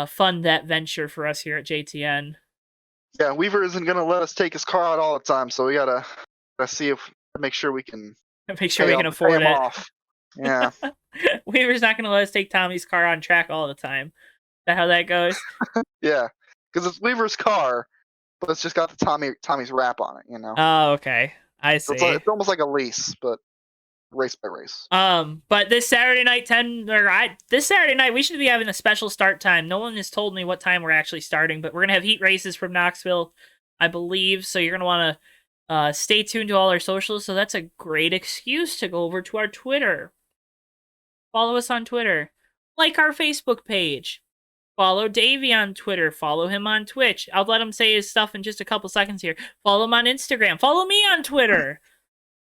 fund that venture for us here at JTN. Yeah, Weaver isn't gonna let us take his car out all the time, so we gotta see if make sure we can afford it. Off. Yeah, Weaver's not gonna let us take Tommy's car on track all the time. Is that how that goes? Yeah, because it's Weaver's car, but it's just got the Tommy's wrap on it. You know. Oh, okay. I see. So it's almost like a lease, but race by race. But this Saturday night, this Saturday night, we should be having a special start time. No one has told me what time we're actually starting, but we're gonna have heat races from Knoxville, I believe. So you're gonna want to stay tuned to all our socials. So that's a great excuse to go over to our Twitter. Follow us on Twitter. Like our Facebook page. Follow Davey on Twitter. Follow him on Twitch. I'll let him say his stuff in just a couple seconds here. Follow him on Instagram. Follow me on Twitter.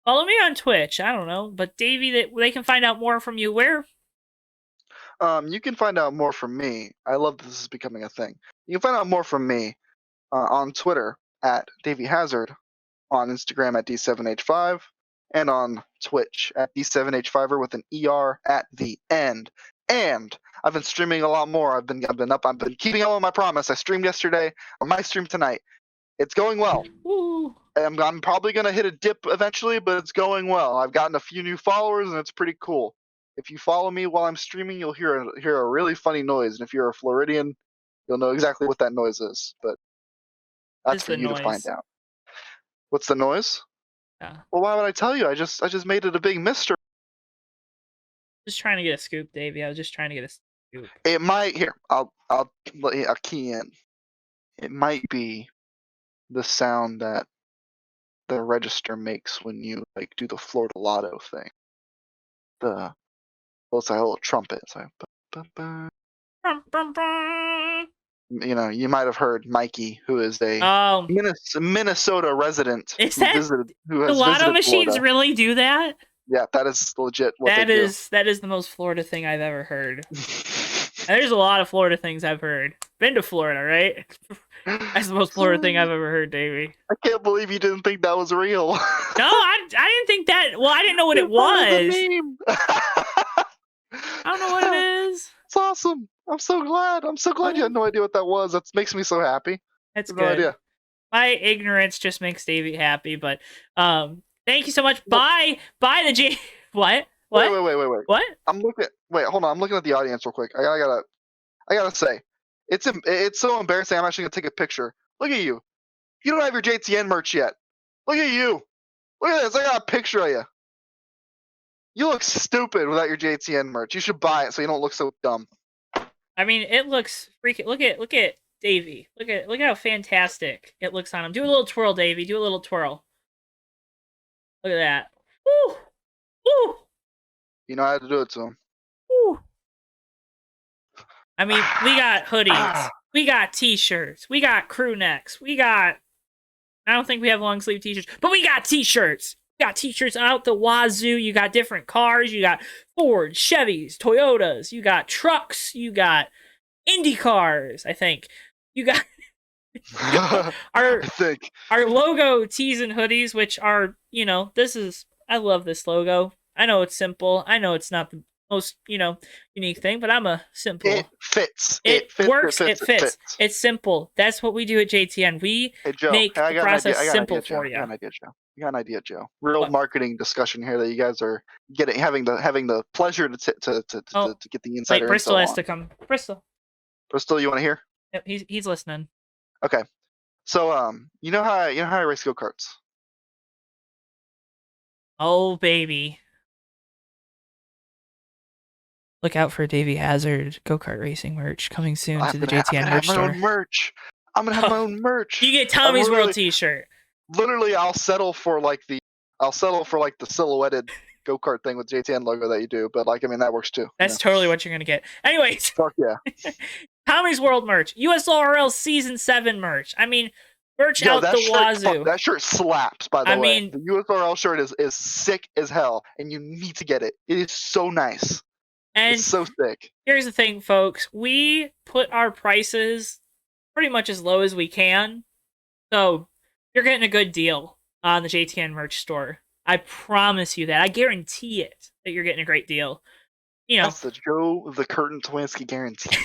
Follow me on Twitch. I don't know. But Davey, they can find out more from you where? You can find out more from me. I love this is becoming a thing. You can find out more from me on Twitter at Davey Hazard, on Instagram at D7H5, and on Twitch at D7H5er with an ER at the end. And I've been streaming a lot more. I've been keeping up with my promise. I streamed yesterday. I might stream tonight. It's going well. Ooh. I'm probably going to hit a dip eventually, but it's going well. I've gotten a few new followers, and it's pretty cool. If you follow me while I'm streaming, you'll hear a really funny noise. And if you're a Floridian, you'll know exactly what that noise is. But that's for you to find out. What's the noise? Yeah. Well, why would I tell you? I just made it a big mystery. Just trying to get a scoop, Davey. I was just trying to get a scoop. It might I'll key in. It might be the sound that the register makes when you like do the Florida Lotto thing. It's like a little trumpet. It's like, you know, you might have heard Mikey, who is a Minnesota resident. Is that the Lotto machines Florida. Really do that? Yeah, that is legit. That is the most Florida thing I've ever heard. There's a lot of Florida things I've heard. Been to Florida, right? That's the most Florida thing I've ever heard, Davey. I can't believe you didn't think that was real. No, I didn't think that. Well, I didn't know what it was. I don't know what it is. It's awesome. I'm so glad. You had no idea what that was. That makes me so happy. That's good. No idea. My ignorance just makes Davey happy, but thank you so much. Bye the J. What? Wait. What? Hold on. I'm looking at the audience real quick. I gotta say, it's so embarrassing. I'm actually gonna take a picture. Look at you. You don't have your JTN merch yet. Look at you. Look at this. I got a picture of you. You look stupid without your JTN merch. You should buy it so you don't look so dumb. I mean, it looks freaking. Look at Davey. Look how fantastic it looks on him. Do a little twirl, Davey. Do a little twirl. Look at that. Woo! Woo! You know how to do it to him. Woo! I mean, we got hoodies. We got t-shirts. We got crew necks. I don't think we have long sleeve t-shirts, but we got t-shirts. We got t-shirts out the wazoo. You got different cars. You got Ford, Chevys, Toyotas. You got trucks. You got Indy cars, I think. You got our logo tees and hoodies, which are, I love this logo. I know it's simple. I know it's not the most, unique thing, but I'm a simple. It fits. It fits. works. It fits. It's simple. That's what we do at JTN. We Hey Joe, make I the got process an idea. simple for I you. got an idea, Joe. You got an idea, Joe. Real What? marketing discussion here that you guys are having the pleasure to get the insider Bristol info has on. to come. Bristol, you want to hear? Yep, he's listening. Okay. So you know how I race go-karts? Oh baby. Look out for Davey Hazard go-kart racing merch coming soon to the JTN merch store. I'm gonna have my own merch. You get Tommy's World T-shirt. Literally, I'll settle for like the silhouetted go-kart thing with JTN logo that you do, but that works too. That's totally what you're gonna get. Anyways. Fuck yeah. Tommy's World merch, USORL Season 7 merch. Merch out the wazoo. That shirt slaps, by the way. The USORL shirt is sick as hell, and you need to get it. It is so nice. And it's so sick. Here's the thing, folks. We put our prices pretty much as low as we can. So you're getting a good deal on the JTN merch store. I promise you that. I guarantee it that you're getting a great deal. That's the Joe the Curtain Twansky guarantee.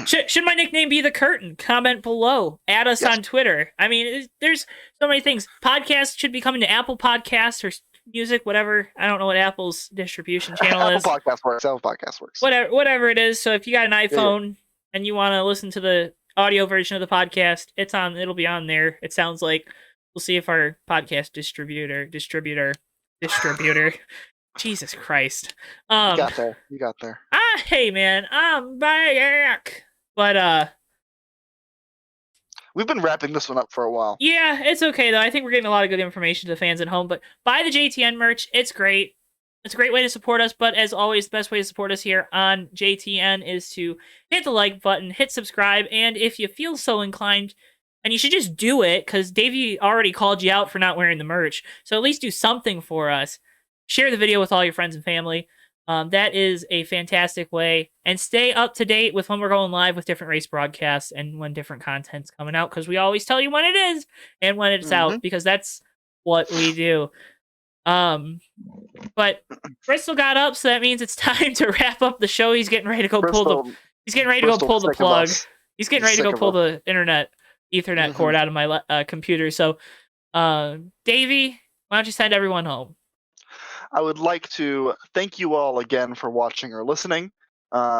Should my nickname be The Curtain? Comment below. Add us on Twitter. There's so many things. Podcasts should be coming to Apple Podcasts or Music, whatever. I don't know what Apple's distribution channel is. Apple Podcast works. Whatever it is. So if you got an iPhone and you want to listen to the audio version of the podcast, it'll be on there. It sounds like. We'll see if our podcast distributor. Jesus Christ. You got there. Hey man, I'm back. But we've been wrapping this one up for a while. Yeah, it's okay though. I think we're getting a lot of good information to the fans at home. But buy the JTN merch. It's great. It's a great way to support us. But as always, the best way to support us here on JTN is to hit the like button, hit subscribe, and if you feel so inclined, and you should just do it, because Davey already called you out for not wearing the merch, so at least do something for us. Share the video with all your friends and family. That is a fantastic way. And stay up to date with when we're going live with different race broadcasts and when different content's coming out, because we always tell you when it is and when it's out, because that's what we do. But Bristol got up, so that means it's time to wrap up the show. He's getting ready to go pull the plug. He's getting ready to go pull the internet Ethernet cord out of my computer. So, Davey, why don't you send everyone home? I would like to thank you all again for watching or listening.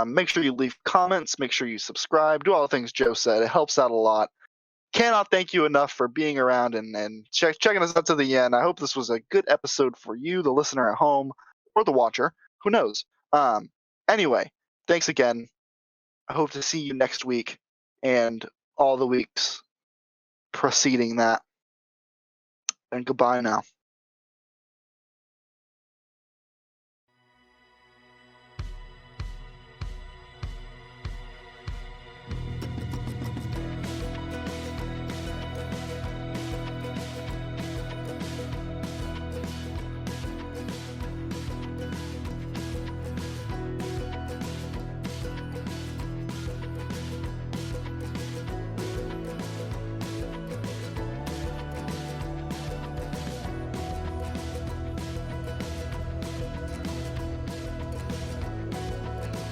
Make sure you leave comments. Make sure you subscribe. Do all the things Joe said. It helps out a lot. Cannot thank you enough for being around and checking us out to the end. I hope this was a good episode for you, the listener at home, or the watcher. Who knows? Anyway, thanks again. I hope to see you next week and all the weeks preceding that. And goodbye now.